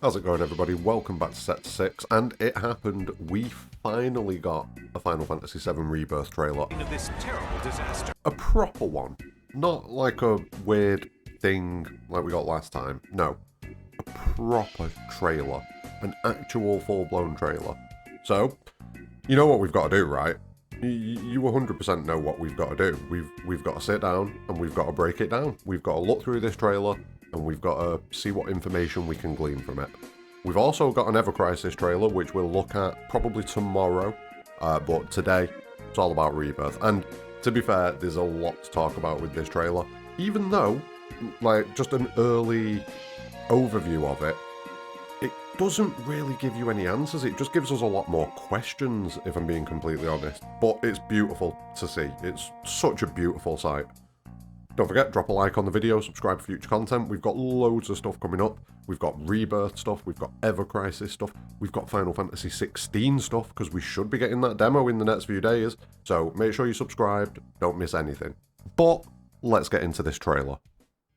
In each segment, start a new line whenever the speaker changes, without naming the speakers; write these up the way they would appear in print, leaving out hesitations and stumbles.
How's it going, everybody? Welcome back to Set 6, and it happened. We finally got a Final Fantasy VII Rebirth trailer.
Of this terrible disaster.
A proper one. Not like a weird thing like we got last time. No. A proper trailer. An actual full-blown trailer. So, you know what we've got to do, right? You 100% know what we've got to do. We've got to sit down and we've got to break it down. We've got to look through this trailer and we've got to see what information we can glean from it. We've also got an Ever Crisis trailer, which we'll look at probably tomorrow, but today it's all about Rebirth. And to be fair, there's a lot to talk about with this trailer, even though, like, just an early overview of it, it doesn't really give you any answers. It just gives us a lot more questions, if I'm being completely honest. But it's beautiful to see. It's such a beautiful sight. Don't forget, drop a like on the video, subscribe for future content. We've got loads of stuff coming up. We've got Rebirth stuff, we've got Ever Crisis stuff, we've got Final Fantasy XVI stuff, because we should be getting that demo in the next few days. So make sure you're subscribed, don't miss anything. But let's get into this trailer.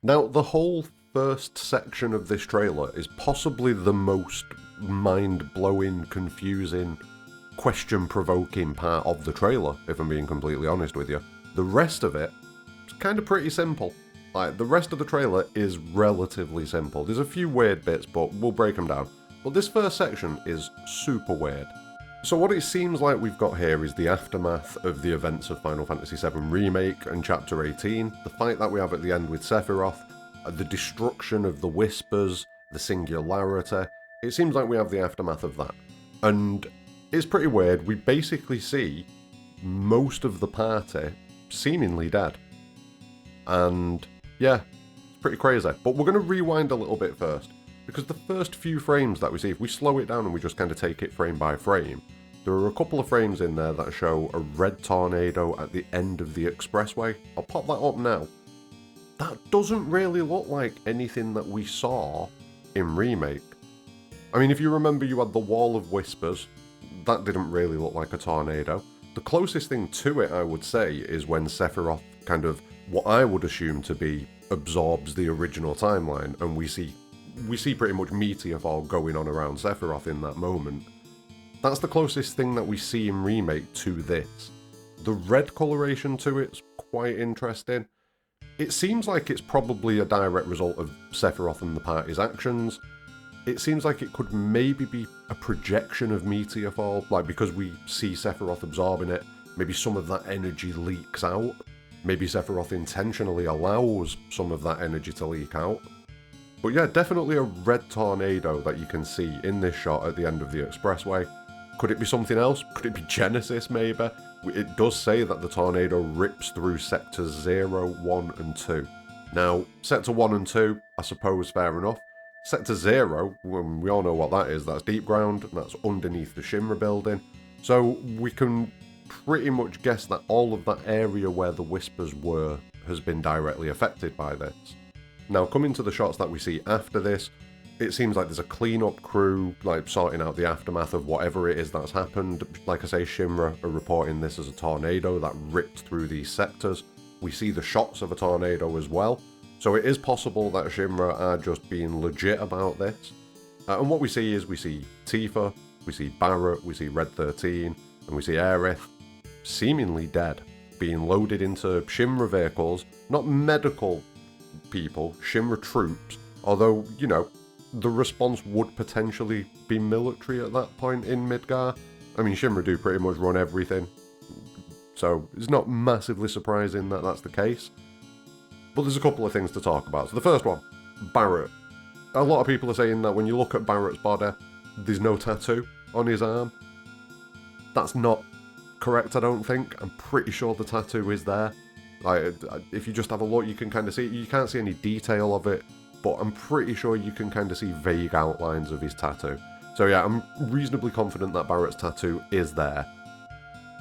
Now, the whole first section of this trailer is possibly the most mind-blowing, confusing, question-provoking part of the trailer, if I'm being completely honest with you. The rest of it, it's kind of pretty simple. Like, the rest of the trailer is relatively simple. There's a few weird bits, but we'll break them down. But this first section is super weird. So what it seems like we've got here is the aftermath of the events of Final Fantasy VII Remake and Chapter 18, the fight that we have at the end with Sephiroth, the destruction of the Whispers, the Singularity. It seems like we have the aftermath of that. And it's pretty weird. We basically see most of the party seemingly dead. And yeah, it's pretty crazy. But we're going to rewind a little bit first, because the first few frames that we see, if we slow it down and we just kind of take it frame by frame, there are a couple of frames in there that show a red tornado at the end of the expressway. I'll pop that up now. That doesn't really look like anything that we saw in Remake. I mean, if you remember, you had the Wall of Whispers. That didn't really look like a tornado. The closest thing to it, I would say, is when Sephiroth kind of, what I would assume to be, absorbs the original timeline, and we see pretty much meteor fall going on around Sephiroth in that moment. That's the closest thing that we see in Remake to this. The red coloration to it's quite interesting. It seems like it's probably a direct result of Sephiroth and the party's actions. It seems like it could maybe be a projection of meteor fall, like because we see Sephiroth absorbing it, maybe some of that energy leaks out. Maybe Sephiroth intentionally allows some of that energy to leak out. But yeah, definitely a red tornado that you can see in this shot at the end of the expressway. Could it be something else? Could it be Genesis, maybe? It does say that the tornado rips through Sectors 0, 1 and 2. Now, Sector 1 and 2, I suppose fair enough. Sector 0, we all know what that is. That's deep ground, and that's underneath the Shinra building. So we can pretty much guess that all of that area where the Whispers were has been directly affected by this. Now, coming to the shots that we see after this, it seems like there's a cleanup crew, like, sorting out the aftermath of whatever it is that's happened. Like I say, Shinra are reporting this as a tornado that ripped through these sectors. We see the shots of a tornado as well. So it is possible that Shinra are just being legit about this. And what we see is we see Tifa, we see Barrett, we see Red 13, and we see Aerith seemingly dead, being loaded into Shinra vehicles, not medical people, Shinra troops, although, you know, the response would potentially be military at that point in Midgar. I mean, Shinra do pretty much run everything, so it's not massively surprising that that's the case. But there's a couple of things to talk about. So the first one, Barrett. A lot of people are saying that when you look at Barrett's body, there's no tattoo on his arm. That's not correct, I don't think. I'm pretty sure the tattoo is there. Like, if you just have a look, you can kind of see it. You can't see any detail of it, but I'm pretty sure you can kind of see vague outlines of his tattoo. So yeah, I'm reasonably confident that Barrett's tattoo is there.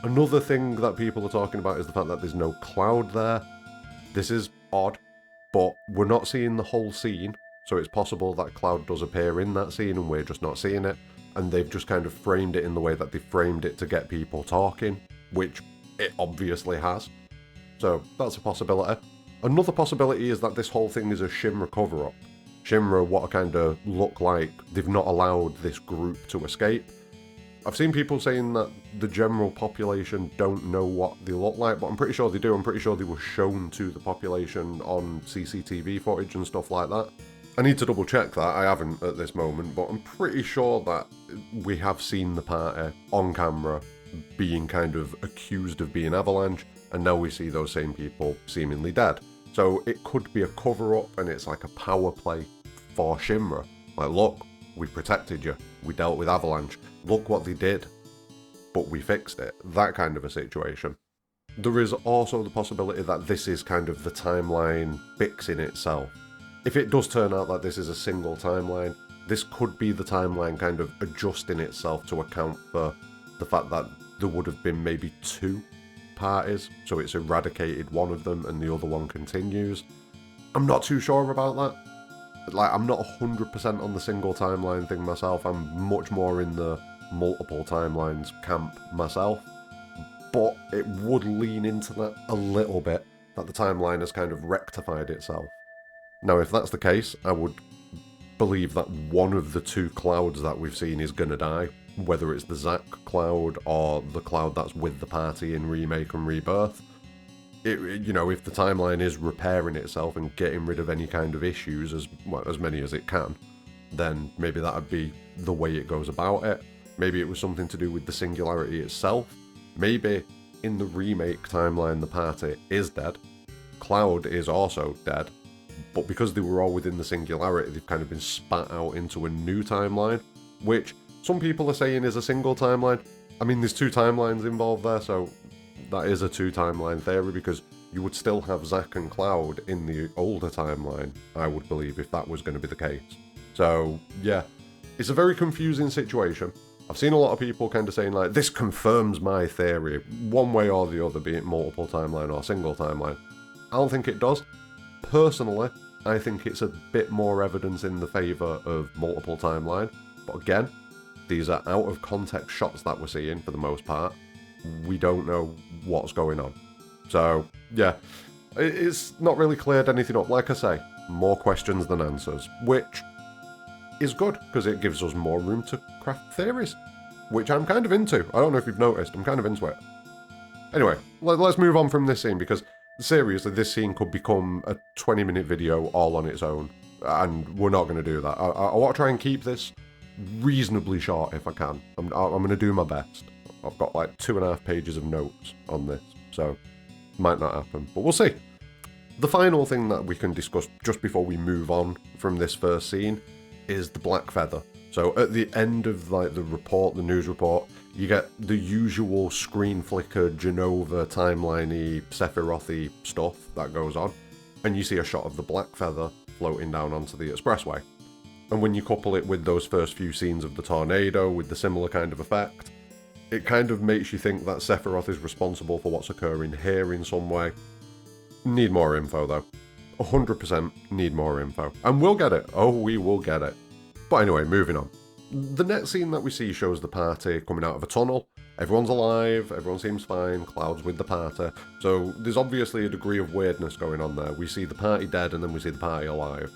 Another thing that people are talking about is the fact that there's no Cloud there. This is odd, but we're not seeing the whole scene, so it's possible that Cloud does appear in that scene and we're just not seeing it, and they've just kind of framed it in the way that they framed it to get people talking, which it obviously has. So that's a possibility. Another possibility is that this whole thing is a Shinra cover-up. Shinra what to kind of look like they've not allowed this group to escape. I've seen people saying that the general population don't know what they look like, but I'm pretty sure they do. I'm pretty sure they were shown to the population on CCTV footage and stuff like that. I need to double check that, I haven't at this moment, but I'm pretty sure that we have seen the party on camera being kind of accused of being Avalanche, and now we see those same people seemingly dead. So it could be a cover-up, and it's like a power play for Shinra. Like, look, we protected you, we dealt with Avalanche, look what they did, but we fixed it. That kind of a situation. There is also the possibility that this is kind of the timeline fixing itself. If it does turn out that this is a single timeline, this could be the timeline kind of adjusting itself to account for the fact that there would have been maybe two parties, so it's eradicated one of them and the other one continues. I'm not too sure about that. Like, I'm not 100% on the single timeline thing myself. I'm much more in the multiple timelines camp myself, but it would lean into that a little bit, that the timeline has kind of rectified itself. Now, if that's the case, I would believe that one of the two clouds that we've seen is gonna die, whether it's the Zack cloud or the cloud that's with the party in Remake and Rebirth. You know, if the timeline is repairing itself and getting rid of any kind of issues, as many as it can, then maybe that would be the way it goes about it. Maybe it was something to do with the singularity itself. Maybe in the Remake timeline the party is dead, Cloud is also dead, but because they were all within the singularity, they've kind of been spat out into a new timeline, which some people are saying is a single timeline. I mean, there's two timelines involved there, so that is a two-timeline theory, because you would still have Zack and Cloud in the older timeline, I would believe, if that was going to be the case. So, yeah, it's a very confusing situation. I've seen a lot of people kind of saying, like, this confirms my theory, one way or the other, be it multiple timeline or single timeline. I don't think it does. Personally, I think it's a bit more evidence in the favour of multiple timeline, but again, these are out of context shots that we're seeing for the most part. We don't know what's going on. So, yeah, it's not really cleared anything up. Like I say, more questions than answers, which is good, because it gives us more room to craft theories, which I'm kind of into. I don't know if you've noticed, I'm kind of into it. Anyway, let's move on from this scene, because seriously, this scene could become a 20-minute video all on its own, and we're not going to do that. I want to try and keep this reasonably short if I can. I'm going to do my best. I've got like 2.5 pages of notes on this, so might not happen, but we'll see. The final thing that we can discuss just before we move on from this first scene is the Black Feather. So at the end of like the report, the news report, you get the usual screen flicker, Genova, timeline-y, Sephiroth-y stuff that goes on, and you see a shot of the Black Feather floating down onto the expressway. And when you couple it with those first few scenes of the tornado with the similar kind of effect, it kind of makes you think that Sephiroth is responsible for what's occurring here in some way. Need more info though. 100% need more info. And we'll get it. Oh, we will get it. But anyway, moving on. The next scene that we see shows the party coming out of a tunnel. Everyone's alive, everyone seems fine, Cloud's with the party. So there's obviously a degree of weirdness going on there. We see the party dead and then we see the party alive.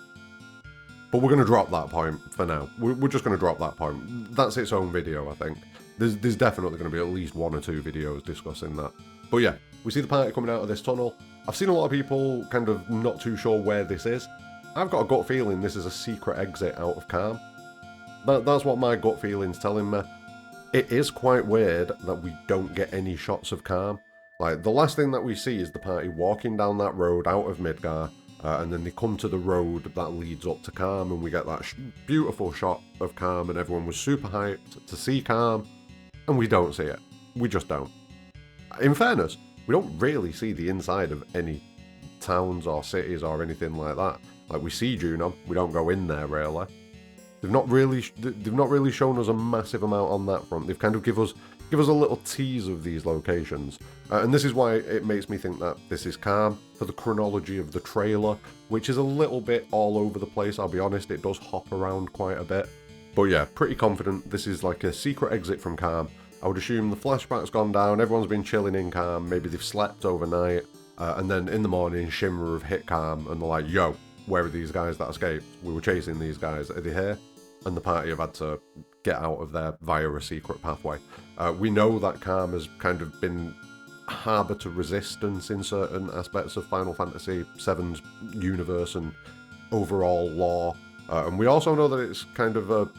But we're going to drop that point for now. We're just going to drop that point. That's its own video, I think. There's definitely going to be at least 1 or 2 videos discussing that. But yeah, we see the party coming out of this tunnel. I've seen a lot of people kind of not too sure where this is. I've got a gut feeling this is a secret exit out of Calm. That's what my gut feeling's telling me. It is quite weird that we don't get any shots of Calm. Like, the last thing that we see is the party walking down that road out of Midgar, and then they come to the road that leads up to Calm, and we get that beautiful shot of Calm, and everyone was super hyped to see Calm, and we don't see it. We just don't. In fairness, we don't really see the inside of any towns or cities or anything like that. Like, we see Junon, we don't go in there really. They've not really shown us a massive amount on that front. They've kind of give us a little tease of these locations, and this is why it makes me think that this is Calm. For the chronology of the trailer, which is a little bit all over the place, I'll be honest, it does hop around quite a bit. But yeah, pretty confident this is like a secret exit from Calm. I would assume the flashback's gone down, everyone's been chilling in Calm, maybe they've slept overnight, and then in the morning Shinra have hit Calm and they're like, yo, where are these guys that escaped? We were chasing these guys. Are they here? And the party have had to get out of there via a secret pathway. We know that Calm has kind of been harbour to resistance in certain aspects of Final Fantasy VII's universe and overall lore. And we also know that it's kind of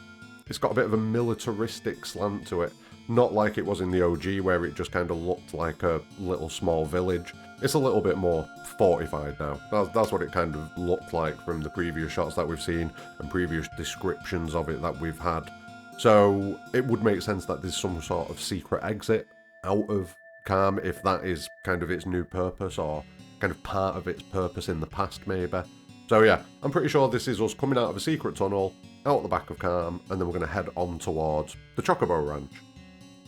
it's got a bit of a militaristic slant to it. Not like it was in the OG where it just kind of looked like a little small village. It's a little bit more fortified now. That's what it kind of looked like from the previous shots that we've seen and previous descriptions of it that we've had. So it would make sense that there's some sort of secret exit out of Calm if that is kind of its new purpose or kind of part of its purpose in the past maybe. So yeah, I'm pretty sure this is us coming out of a secret tunnel, out the back of Calm, and then we're going to head on towards the Chocobo Ranch.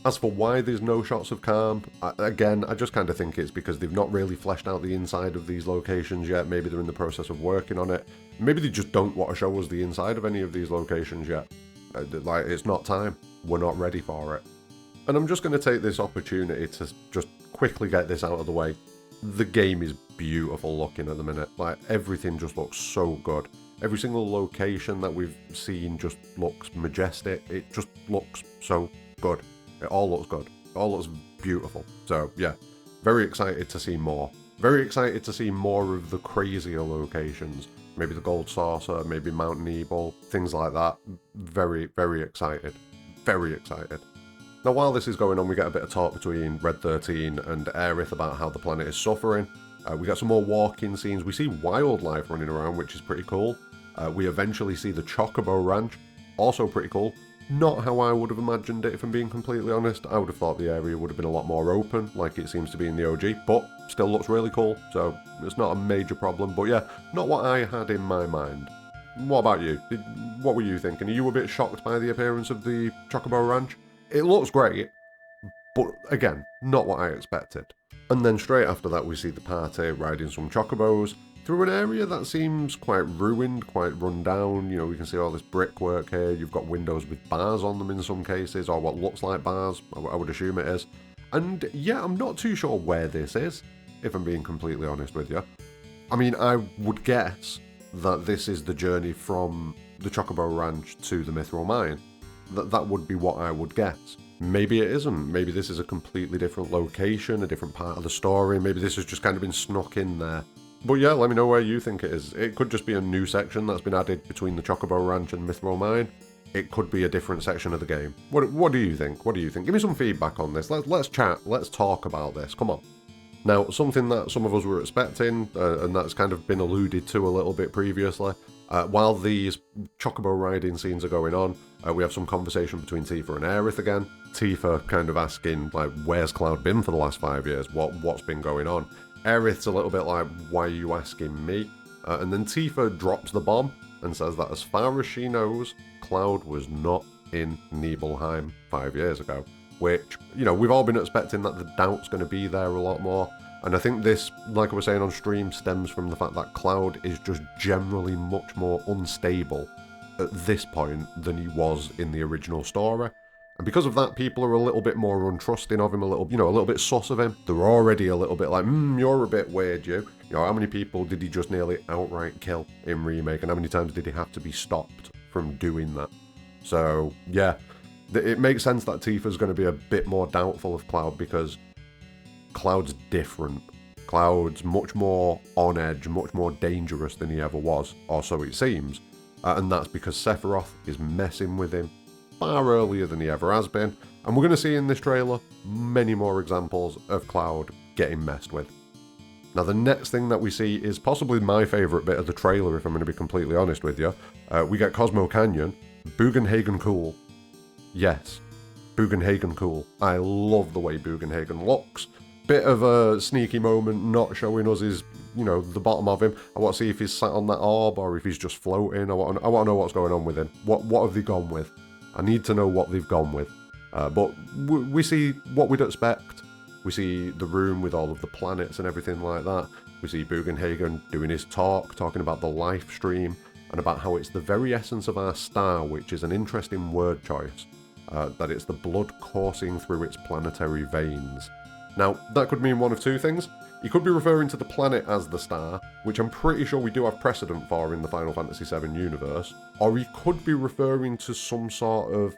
As for why there's no shots of Calm, again, I just kind of think it's because they've not really fleshed out the inside of these locations yet. Maybe they're in the process of working on it. Maybe they just don't want to show us the inside of any of these locations yet. Like, it's not time. We're not ready for it. And I'm just going to take this opportunity to just quickly get this out of the way. The game is beautiful looking at the minute. Like, everything just looks so good. Every single location that we've seen just looks majestic. It just looks so good. It all looks good. It all looks beautiful. So, yeah, very excited to see more. Very excited to see more of the crazier locations. Maybe the Gold Saucer, maybe Mountain Eagle, things like that. Very, very excited. Very excited. Now, while this is going on, we get a bit of talk between Red 13 and Aerith about how the planet is suffering. We get some more walking scenes. We see wildlife running around, which is pretty cool. We eventually see the Chocobo Ranch, also pretty cool. Not how I would have imagined it, if I'm being completely honest. I would have thought the area would have been a lot more open, like it seems to be in the OG, but still looks really cool, so it's not a major problem. But yeah, not what I had in my mind. What about you? What were you thinking? Are you a bit shocked by the appearance of the Chocobo Ranch? It looks great, but again, not what I expected. And then straight after that, we see the party riding some chocobos through an area that seems quite ruined, quite run down. You know, we can see all this brickwork here. You've got windows with bars on them in some cases, or what looks like bars, I would assume it is. And yeah, I'm not too sure where this is, if I'm being completely honest with you. I mean, I would guess that this is the journey from the Chocobo Ranch to the Mithril Mine. That would be what I would guess. Maybe it isn't. Maybe this is a completely different location, a different part of the story. Maybe this has just kind of been snuck in there. But yeah, let me know where you think it is. It could just be a new section that's been added between the Chocobo Ranch and Mithril Mine. It could be a different section of the game. What do you think? What do you think? Give me some feedback on this. Let's chat. Let's talk about this. Come on. Now, something that some of us were expecting, and that's kind of been alluded to a little bit previously, while these Chocobo riding scenes are going on, we have some conversation between Tifa and Aerith again. Tifa kind of asking, like, where's Cloud been for the last 5 years? What's been going on? Aerith's a little bit like, why are you asking me? And then Tifa drops the bomb and says that as far as she knows, Cloud was not in Nibelheim 5 years ago. Which, you know, we've all been expecting that the doubt's going to be there a lot more. And I think this, like I was saying on stream, stems from the fact that Cloud is just generally much more unstable at this point than he was in the original story. And because of that, people are a little bit more untrusting of him, a little bit sus of him. They're already a little bit like, you're a bit weird, you. You know, how many people did he just nearly outright kill in Remake? And how many times did he have to be stopped from doing that? So, yeah, it makes sense that Tifa's going to be a bit more doubtful of Cloud because Cloud's different. Cloud's much more on edge, much more dangerous than he ever was, or so it seems. And that's because Sephiroth is messing with him far earlier than he ever has been. And we're going to see in this trailer many more examples of Cloud getting messed with. Now, the next thing that we see is possibly my favourite bit of the trailer, if I'm going to be completely honest with you. We get Cosmo Canyon, Bugenhagen cool. Yes, Bugenhagen cool. I love the way Bugenhagen looks. Bit of a sneaky moment, not showing us his, the bottom of him. I want to see if he's sat on that orb or if he's just floating. I want to know what's going on with him. What have they gone with? I need to know what they've gone with. But we see what we'd expect. We see the room with all of the planets and everything like that. We see Bugenhagen doing his talking about the life stream and about how it's the very essence of our star, which is an interesting word choice. That it's the blood coursing through its planetary veins. Now, that could mean one of two things. He could be referring to the planet as the star, which I'm pretty sure we do have precedent for in the Final Fantasy VII universe, or he could be referring to some sort of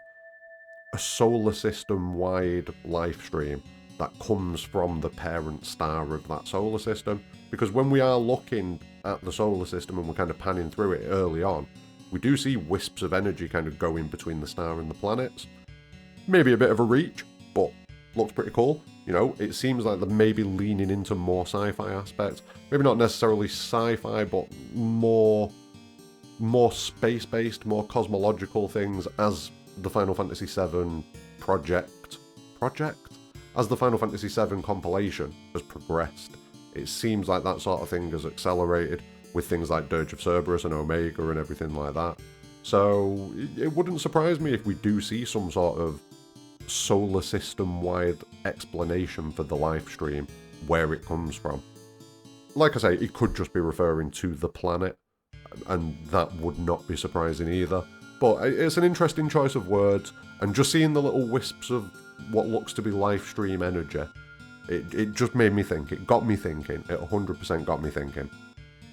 a solar system-wide life stream that comes from the parent star of that solar system. Because when we are looking at the solar system and we're kind of panning through it early on, we do see wisps of energy kind of going between the star and the planets. Maybe a bit of a reach, but looks pretty cool. You know, it seems like they're maybe leaning into more sci-fi aspects. Maybe not necessarily sci-fi, but more space-based, more cosmological things as the Final Fantasy VII project? As the Final Fantasy VII compilation has progressed, it seems like that sort of thing has accelerated with things like Dirge of Cerberus and Omega and everything like that. So it wouldn't surprise me if we do see some sort of solar system-wide explanation for the live stream, where it comes from. Like I say, it could just be referring to the planet, and that would not be surprising either. But it's an interesting choice of words, and just seeing the little wisps of what looks to be live stream energy, it just made me think. It got me thinking. It 100% got me thinking.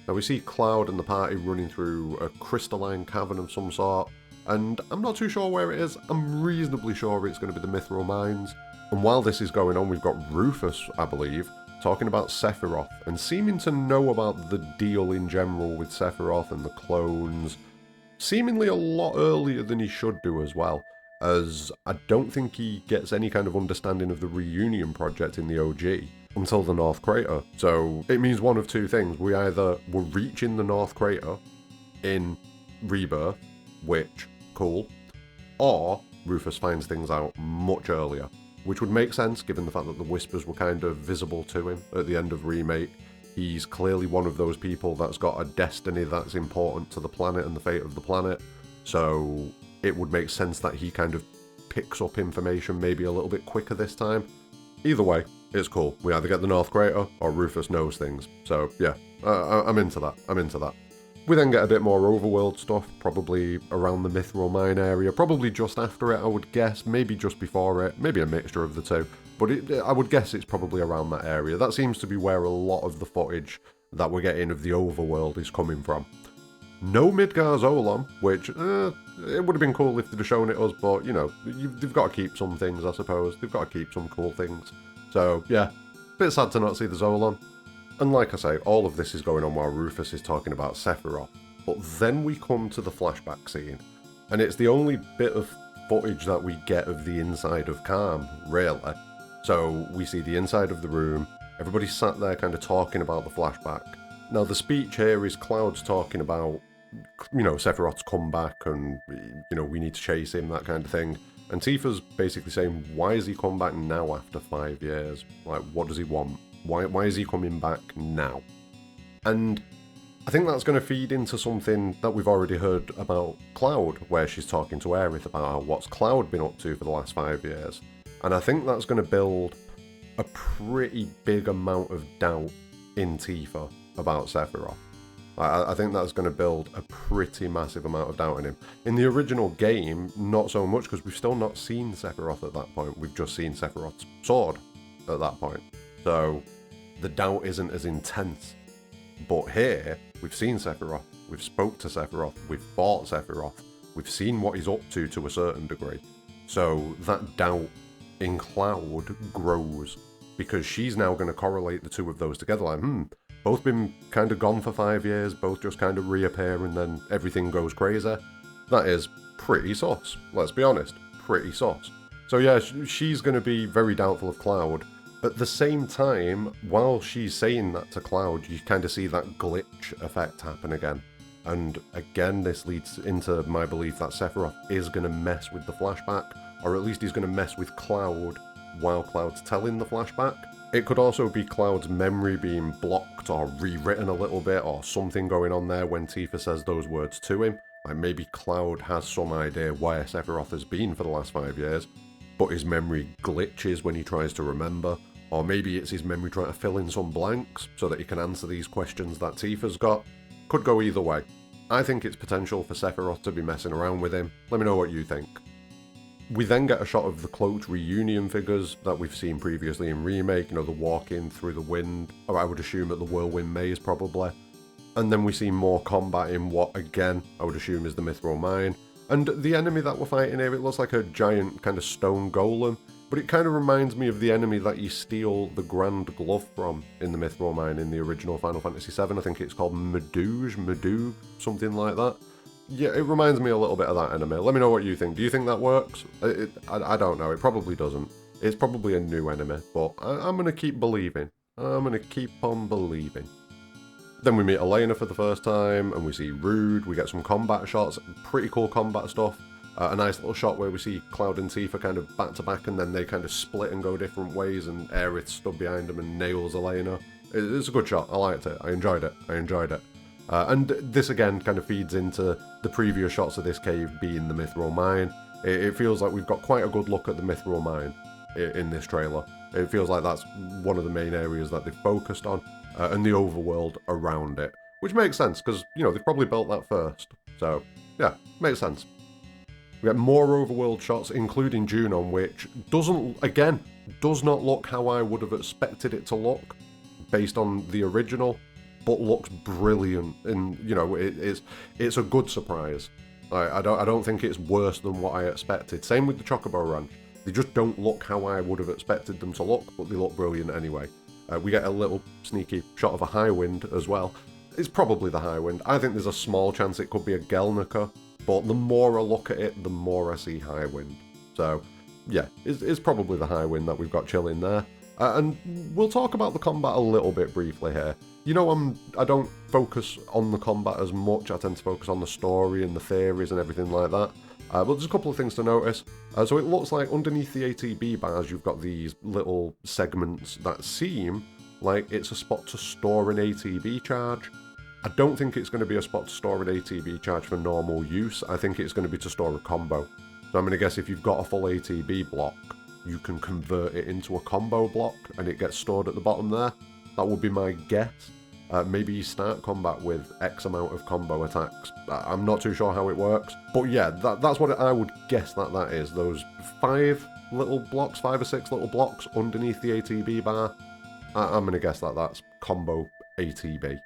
Now we see Cloud and the party running through a crystalline cavern of some sort, and I'm not too sure where it is. I'm reasonably sure it's going to be the Mithril Mines. And while this is going on, we've got Rufus, I believe, talking about Sephiroth, and seeming to know about the deal in general with Sephiroth and the clones, seemingly a lot earlier than he should do as well, as I don't think he gets any kind of understanding of the reunion project in the OG until the North Crater. So it means one of two things. We either were reaching the North Crater in Rebirth, which, cool, or Rufus finds things out much earlier, which would make sense given the fact that the Whispers were kind of visible to him at the end of Remake. He's clearly one of those people that's got a destiny that's important to the planet and the fate of the planet, so it would make sense that he kind of picks up information maybe a little bit quicker this time. Either way, it's cool. We either get the North Crater or Rufus knows things. So yeah, I'm into that. We then get a bit more overworld stuff, probably around the Mithril Mine area, probably just after it, I would guess, maybe just before it, maybe a mixture of the two. But I would guess it's probably around that area. That seems to be where a lot of the footage that we're getting of the overworld is coming from. No Midgar Zolom, which, it would have been cool if they'd have shown it us, but, you know, they've got to keep some things, I suppose. They've got to keep some cool things. So, yeah, bit sad to not see the Zolom. And like I say, all of this is going on while Rufus is talking about Sephiroth. But then we come to the flashback scene, and it's the only bit of footage that we get of the inside of Calm, really. So we see the inside of the room, everybody's sat there kind of talking about the flashback. Now the speech here is Cloud's talking about, you know, Sephiroth's come back and, you know, we need to chase him, that kind of thing. And Tifa's basically saying, why has he come back now after 5 years? Like, what does he want? Why is he coming back now? And I think that's going to feed into something that we've already heard about Cloud, where she's talking to Aerith about what's Cloud been up to for the last 5 years. And I think that's going to build a pretty big amount of doubt in Tifa about Sephiroth. I think that's going to build a pretty massive amount of doubt in him. In the original game, not so much, because we've still not seen Sephiroth at that point. We've just seen Sephiroth's sword at that point. So the doubt isn't as intense. But here, we've seen Sephiroth, we've spoke to Sephiroth, we've fought Sephiroth, we've seen what he's up to a certain degree. So that doubt in Cloud grows, because she's now going to correlate the two of those together, like, both been kind of gone for 5 years, both just kind of reappear and then everything goes crazy. That is pretty sus, let's be honest, pretty sus. So yeah, she's going to be very doubtful of Cloud. At the same time, while she's saying that to Cloud, you kind of see that glitch effect happen again. And again, this leads into my belief that Sephiroth is going to mess with the flashback, or at least he's going to mess with Cloud while Cloud's telling the flashback. It could also be Cloud's memory being blocked or rewritten a little bit, or something going on there when Tifa says those words to him. Like maybe Cloud has some idea where Sephiroth has been for the last 5 years, but his memory glitches when he tries to remember. Or maybe it's his memory trying to fill in some blanks so that he can answer these questions that Tifa's got. Could go either way. I think it's potential for Sephiroth to be messing around with him. Let me know what you think. We then get a shot of the cloaked reunion figures that we've seen previously in Remake, you know, the walking through the wind, or I would assume at the Whirlwind Maze probably. And then we see more combat in what, again, I would assume is the Mithril Mine. And the enemy that we're fighting here, it looks like a giant kind of stone golem, but it kind of reminds me of the enemy that you steal the Grand Glove from in the Mithril Mine in the original Final Fantasy VII. I think it's called Medug, something like that. Yeah, it reminds me a little bit of that enemy. Let me know what you think. Do you think that works? I don't know. It probably doesn't. It's probably a new enemy, but I'm going to keep believing. I'm going to keep on believing. Then we meet Elena for the first time, and we see Rude. We get some combat shots, pretty cool combat stuff. A nice little shot where we see Cloud and Tifa kind of back to back, and then they kind of split and go different ways, and Aerith stood behind them and nails Elena. It's a good shot. I liked it. I enjoyed it. And this again kind of feeds into the previous shots of this cave being the Mithril Mine. It feels like we've got quite a good look at the Mithril Mine in this trailer. It feels like that's one of the main areas that they've focused on. And the overworld around it, which makes sense because, you know, they've probably built that first. So, yeah, makes sense. We get more overworld shots, including Junon, which does not look how I would have expected it to look based on the original, but looks brilliant. And, you know, it's a good surprise. I don't think it's worse than what I expected. Same with the Chocobo Ranch. They just don't look how I would have expected them to look, but they look brilliant anyway. We get a little sneaky shot of a high wind as well. It's probably the high wind. I think there's a small chance it could be a Gelnica, but the more I look at it, the more I see high wind. So, yeah, it's probably the high wind that we've got chilling there. And we'll talk about the combat a little bit briefly here. You know, I don't focus on the combat as much. I tend to focus on the story and the theories and everything like that. But there's a couple of things to notice. So it looks like underneath the ATB bars, you've got these little segments that seem like it's a spot to store an ATB charge. I don't think it's going to be a spot to store an ATB charge for normal use. I think it's going to be to store a combo. So I'm going to guess if you've got a full ATB block, you can convert it into a combo block and it gets stored at the bottom there. That would be my guess. Maybe you start combat with X amount of combo attacks. I'm not too sure how it works. But yeah, that's what I would guess that is. Those 5 or 6 little blocks underneath the ATB bar. I'm going to guess that's combo ATB.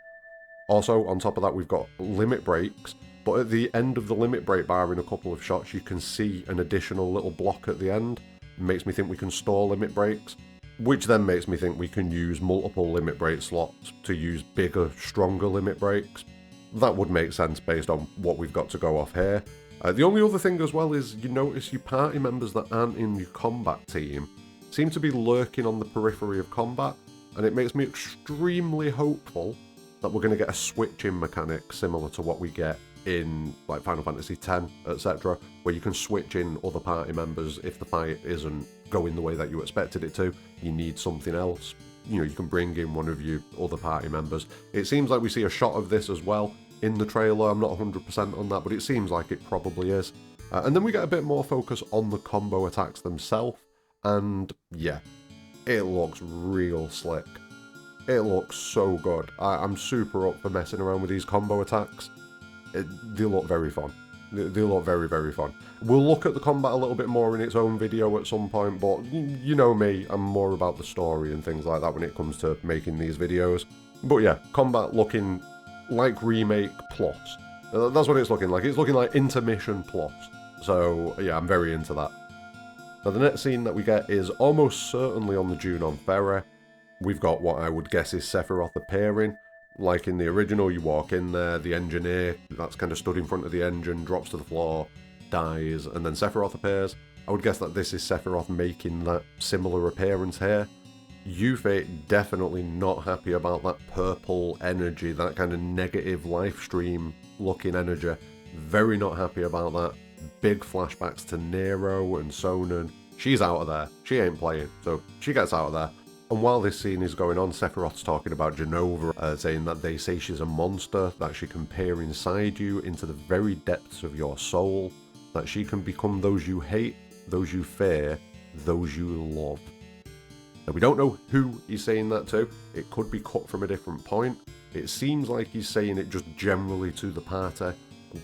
Also, on top of that, we've got limit breaks. But at the end of the limit break bar in a couple of shots, you can see an additional little block at the end. It makes me think we can store limit breaks. Which then makes me think we can use multiple limit break slots to use bigger, stronger limit breaks. That would make sense based on what we've got to go off here. The only other thing as well is you notice your party members that aren't in your combat team seem to be lurking on the periphery of combat, and it makes me extremely hopeful that we're going to get a switching mechanic similar to what we get in like Final Fantasy X, etc., where you can switch in other party members if the fight isn't going the way that you expected it to. You need something else. You know, you can bring in one of your other party members. It seems like we see a shot of this as well in the trailer. I'm not 100% on that, but it seems like it probably is. And then we get a bit more focus on the combo attacks themselves, and yeah, it looks real slick. It looks so good. I'm super up for messing around with these combo attacks. They look very fun. They look very, very fun. We'll look at the combat a little bit more in its own video at some point, but you know me, I'm more about the story and things like that when it comes to making these videos. But yeah, combat looking like Remake Plus. That's what it's looking like. It's looking like Intermission Plus. So yeah, I'm very into that. Now the next scene that we get is almost certainly on the Junon Ferry. We've got what I would guess is Sephiroth appearing. Like in the original, you walk in there, the engineer that's kind of stood in front of the engine drops to the floor, dies, and then Sephiroth appears. I would guess that this is Sephiroth making that similar appearance here. Yuffie definitely not happy about that purple energy, that kind of negative life stream looking energy. Very not happy about that. Big flashbacks to Nero and Sonnen. She's out of there. She ain't playing, so she gets out of there. And while this scene is going on, Sephiroth's talking about Jenova, saying that they say she's a monster, that she can peer inside you into the very depths of your soul, that she can become those you hate, those you fear, those you love. Now, we don't know who he's saying that to. It could be cut from a different point. It seems like he's saying it just generally to the party,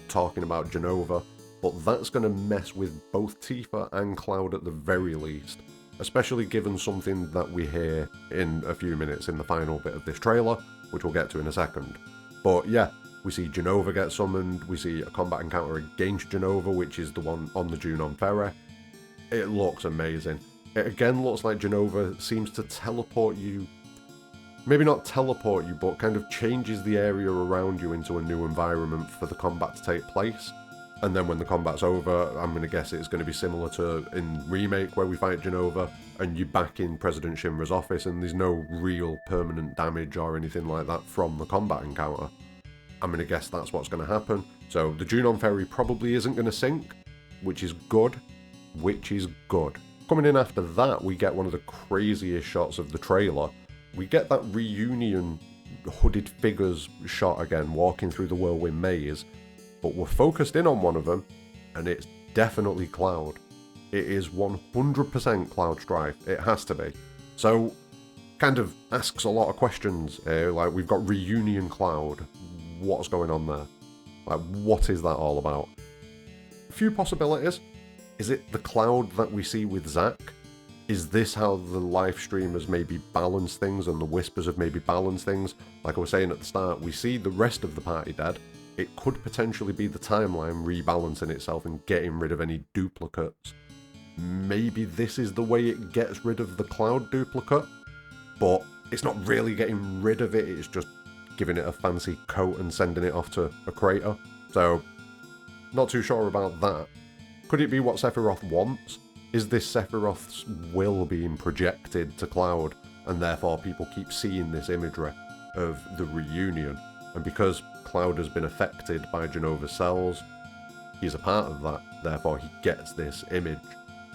talking about Jenova. but that's going to mess with both Tifa and Cloud at the very least, especially given something that we hear in a few minutes in the final bit of this trailer, which we'll get to in a second. But yeah, we see Jenova get summoned, we see a combat encounter against Jenova, which is the one on the Junon Ferry. It looks amazing. It again looks like Jenova seems to teleport you, maybe not teleport you, but kind of changes the area around you into a new environment for the combat to take place. And then when the combat's over, I'm going to guess it's going to be similar to in Remake, where we fight Jenova and you're back in President Shinra's office and there's no real permanent damage or anything like that from the combat encounter. I'm going to guess that's what's going to happen. So the Junon Ferry probably isn't going to sink, which is good. Coming in after that, we get one of the craziest shots of the trailer. We get that reunion hooded figures shot again, walking through the whirlwind maze, but we're focused in on one of them, and it's definitely Cloud. It is 100% Cloud Strife. It has to be. So, kind of asks a lot of questions here, like we've got reunion Cloud. What's going on there? Like, what is that all about? A few possibilities. Is it the Cloud that we see with Zack? Is this how the live streamers maybe balance things and the Whispers have maybe balanced things? Like I was saying at the start, we see the rest of the party dead. It could potentially be the timeline rebalancing itself and getting rid of any duplicates. Maybe this is the way it gets rid of the Cloud duplicate, but it's not really getting rid of it, it's just giving it a fancy coat and sending it off to a crater. So, not too sure about that. Could it be what Sephiroth wants? Is this Sephiroth's will being projected to Cloud, and therefore people keep seeing this imagery of the reunion? And because Cloud has been affected by Jenova's cells, he's a part of that, therefore he gets this image.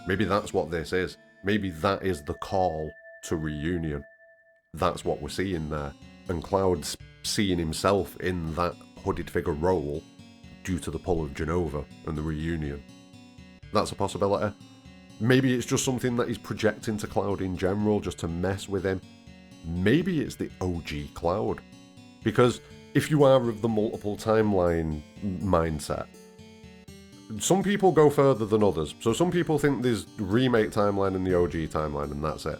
Maybe that's what this is. Maybe that is the call to reunion. That's what we're seeing there. And Cloud's seeing himself in that hooded figure role due to the pull of Jenova and the reunion. That's a possibility. Maybe it's just something that he's projecting to Cloud in general, just to mess with him. Maybe it's the OG Cloud. Because if you are of the multiple timeline mindset, some people go further than others. So some people think there's the remake timeline and the OG timeline and that's it.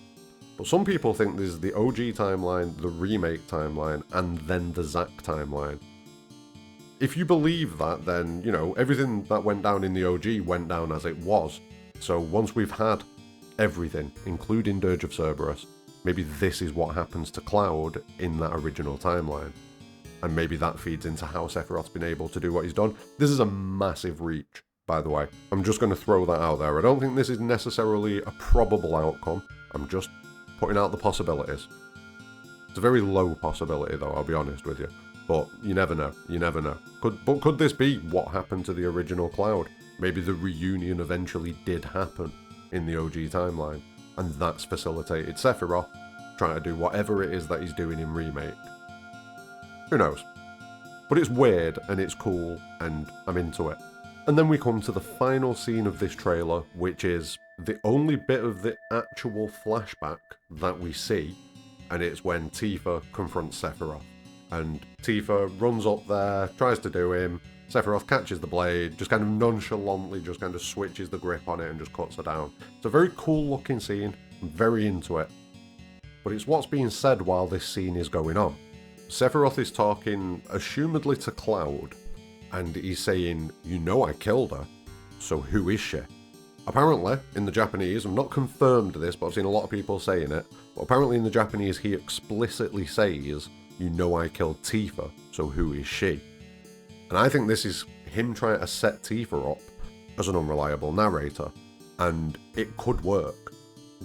But some people think there's the OG timeline, the remake timeline, and then the Zack timeline. If you believe that, then, you know, everything that went down in the OG went down as it was. So once we've had everything, including Dirge of Cerberus, maybe this is what happens to Cloud in that original timeline. And maybe that feeds into how Sephiroth's been able to do what he's done. This is a massive reach, by the way. I'm just going to throw that out there. I don't think this is necessarily a probable outcome. I'm just putting out the possibilities. It's a very low possibility, though, I'll be honest with you. But you never know. You never know. Could this be what happened to the original Cloud? Maybe the reunion eventually did happen in the OG timeline, and that's facilitated Sephiroth trying to do whatever it is that he's doing in Remake. Who knows? But it's weird, and it's cool, and I'm into it. And then we come to the final scene of this trailer, which is the only bit of the actual flashback that we see, and it's when Tifa confronts Sephiroth. And Tifa runs up there, tries to do him, Sephiroth catches the blade, just kind of nonchalantly just kind of switches the grip on it and just cuts her down. It's a very cool looking scene, I'm very into it. But it's what's being said while this scene is going on. Sephiroth is talking, assumedly to Cloud, and he's saying, "You know I killed her, so who is she?" Apparently, in the Japanese, I've not confirmed this, but I've seen a lot of people saying it, but apparently in the Japanese he explicitly says, "You know I killed Tifa, so who is she?" And I think this is him trying to set Tifa up as an unreliable narrator, and it could work.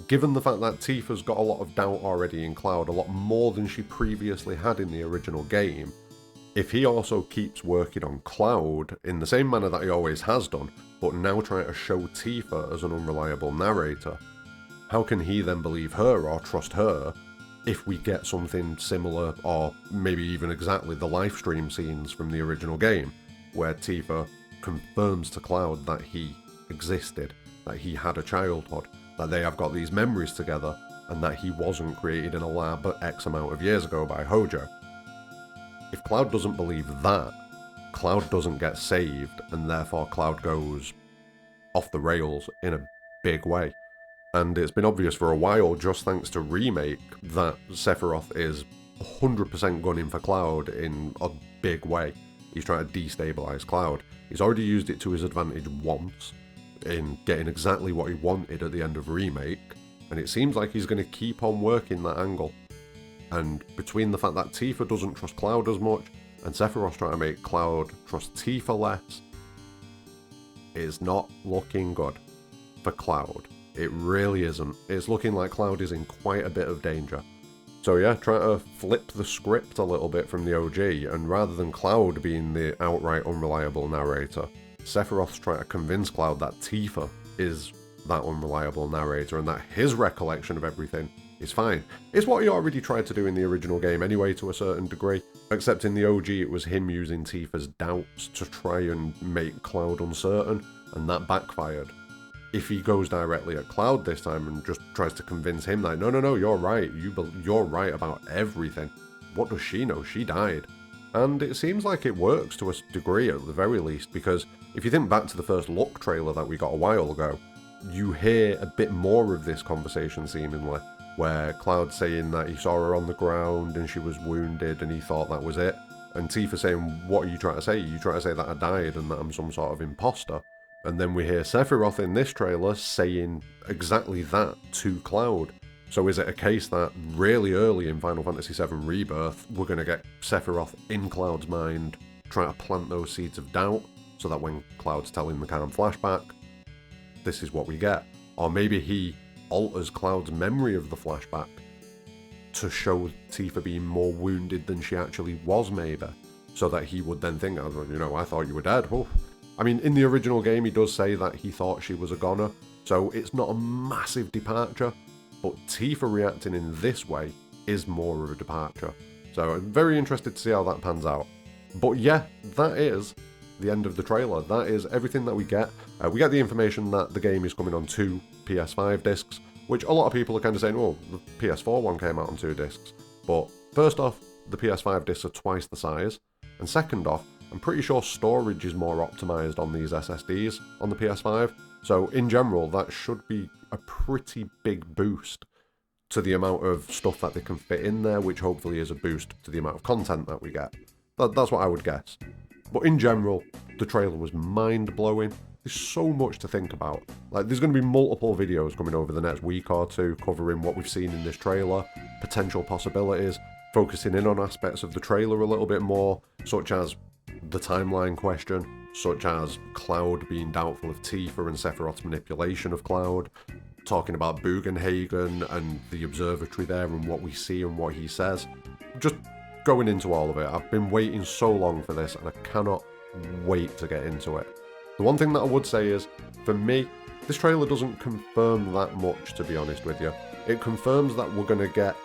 Given the fact that Tifa's got a lot of doubt already in Cloud, a lot more than she previously had in the original game, if he also keeps working on Cloud in the same manner that he always has done, but now trying to show Tifa as an unreliable narrator, how can he then believe her or trust her if we get something similar, or maybe even exactly the live stream scenes from the original game, where Tifa confirms to Cloud that he existed, that he had a childhood, that they have got these memories together, and that he wasn't created in a lab X amount of years ago by Hojo. If Cloud doesn't believe that, Cloud doesn't get saved, and therefore Cloud goes off the rails in a big way. And it's been obvious for a while, just thanks to Remake, that Sephiroth is 100% gunning for Cloud in a big way. He's trying to destabilize Cloud. He's already used it to his advantage once, in getting exactly what he wanted at the end of Remake, and it seems like he's going to keep on working that angle. And between the fact that Tifa doesn't trust Cloud as much, and Sephiroth trying to make Cloud trust Tifa less, it's not looking good for Cloud. It really isn't. It's looking like Cloud is in quite a bit of danger. So yeah, try to flip the script a little bit from the OG, and rather than Cloud being the outright unreliable narrator, Sephiroth's trying to convince Cloud that Tifa is that unreliable narrator and that his recollection of everything is fine. It's what he already tried to do in the original game anyway, to a certain degree, except in the OG it was him using Tifa's doubts to try and make Cloud uncertain, and that backfired. If he goes directly at Cloud this time and just tries to convince him that, no, you're right, you're right about everything. What does she know? She died. And it seems like it works to a degree at the very least, because if you think back to the first Look trailer that we got a while ago, you hear a bit more of this conversation seemingly, where Cloud's saying that he saw her on the ground and she was wounded and he thought that was it. And Tifa saying, what are you trying to say? You trying to say that I died and that I'm some sort of imposter? And then we hear Sephiroth in this trailer saying exactly that to Cloud. So is it a case that really early in Final Fantasy VII Rebirth, we're going to get Sephiroth in Cloud's mind, trying to plant those seeds of doubt, so that when Cloud's telling the calm flashback, this is what we get? Or maybe he alters Cloud's memory of the flashback to show Tifa being more wounded than she actually was, maybe, so that he would then think, I thought you were dead. Oh. I mean, in the original game, he does say that he thought she was a goner, so it's not a massive departure, but Tifa reacting in this way is more of a departure. So I'm very interested to see how that pans out. But yeah, that is the end of the trailer. That is everything that we get. We get the information that the game is coming on 2 PS5 discs, which a lot of people are kind of saying, oh, the PS4 one came out on 2 discs. But first off, the PS5 discs are twice the size, and second off, I'm pretty sure storage is more optimized on these SSDs on the PS5, so in general that should be a pretty big boost to the amount of stuff that they can fit in there, which hopefully is a boost to the amount of content that we get. That's what I would guess. But in general, the trailer was mind-blowing. There's so much to think about. Like, there's going to be multiple videos coming over the next week or two covering what we've seen in this trailer, potential possibilities, focusing in on aspects of the trailer a little bit more, such as the timeline question, such as Cloud being doubtful of Tifa and Sephiroth's manipulation of Cloud, talking about Bugenhagen and the observatory there and what we see and what he says. Just going into all of it. I've been waiting so long for this and I cannot wait to get into it. The one thing that I would say is, for me, this trailer doesn't confirm that much, to be honest with you. It confirms that we're going to get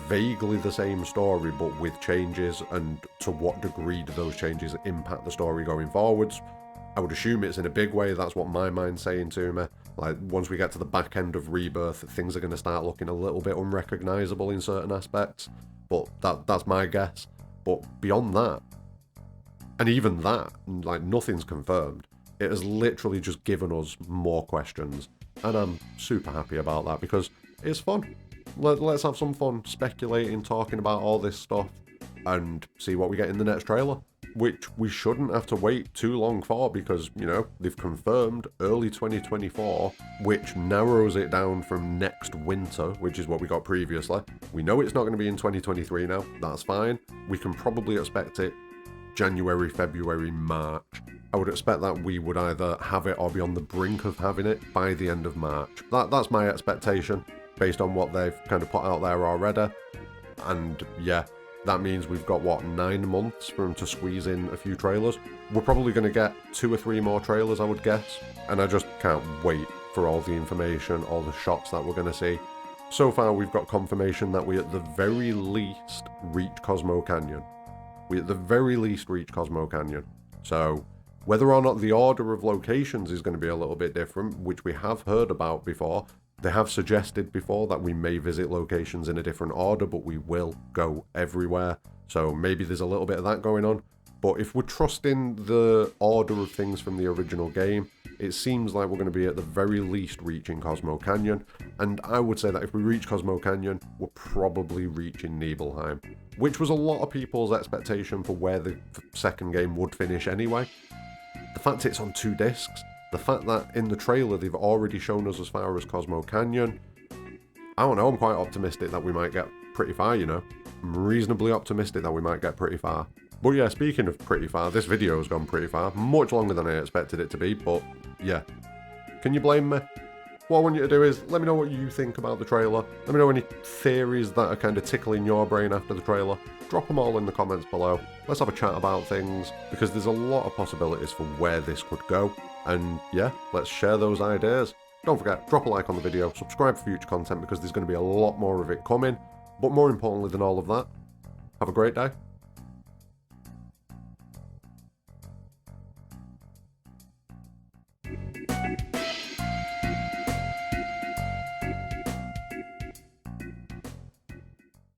vaguely the same story but with changes, and to what degree do those changes impact the story going forwards. I would assume it's in a big way. That's what my mind's saying to me. Like, once we get to the back end of Rebirth, things are going to start looking a little bit unrecognisable in certain aspects, but that's my guess. But beyond that, and even that, like, nothing's confirmed. It has literally just given us more questions, and I'm super happy about that because it's fun. Let's have some fun speculating, talking about all this stuff, and see what we get in the next trailer, which we shouldn't have to wait too long for because, you know, they've confirmed early 2024, which narrows it down from next winter, which is what we got previously. We know it's not going to be in 2023 now, that's fine. We can probably expect it January, February, March. I would expect that we would either have it or be on the brink of having it by the end of March. That's my expectation, based on what they've kind of put out there already. And yeah, that means we've got, what, 9 months for them to squeeze in a few trailers. We're probably going to get 2 or 3 more trailers, I would guess. And I just can't wait for all the information, all the shots that we're going to see. So far, we've got confirmation that we at the very least reach Cosmo Canyon. We at the very least reach Cosmo Canyon. So whether or not the order of locations is going to be a little bit different, which we have heard about before. They have suggested before that we may visit locations in a different order, but we will go everywhere. So maybe there's a little bit of that going on. But if we're trusting the order of things from the original game, it seems like we're going to be at the very least reaching Cosmo Canyon. And I would say that if we reach Cosmo Canyon, we're probably reaching Nibelheim, which was a lot of people's expectation for where the second game would finish anyway. The fact it's on 2 discs, the fact that in the trailer they've already shown us as far as Cosmo Canyon, I don't know, I'm quite optimistic that we might get pretty far, you know. I'm reasonably optimistic that we might get pretty far. But yeah, speaking of pretty far, this video has gone pretty far. Much longer than I expected it to be, but yeah. Can you blame me? What I want you to do is, let me know what you think about the trailer. Let me know any theories that are kind of tickling your brain after the trailer. Drop them all in the comments below. Let's have a chat about things, because there's a lot of possibilities for where this could go. And yeah, let's share those ideas. Don't forget, drop a like on the video, subscribe for future content, because there's going to be a lot more of it coming. But more importantly than all of that, have a great day.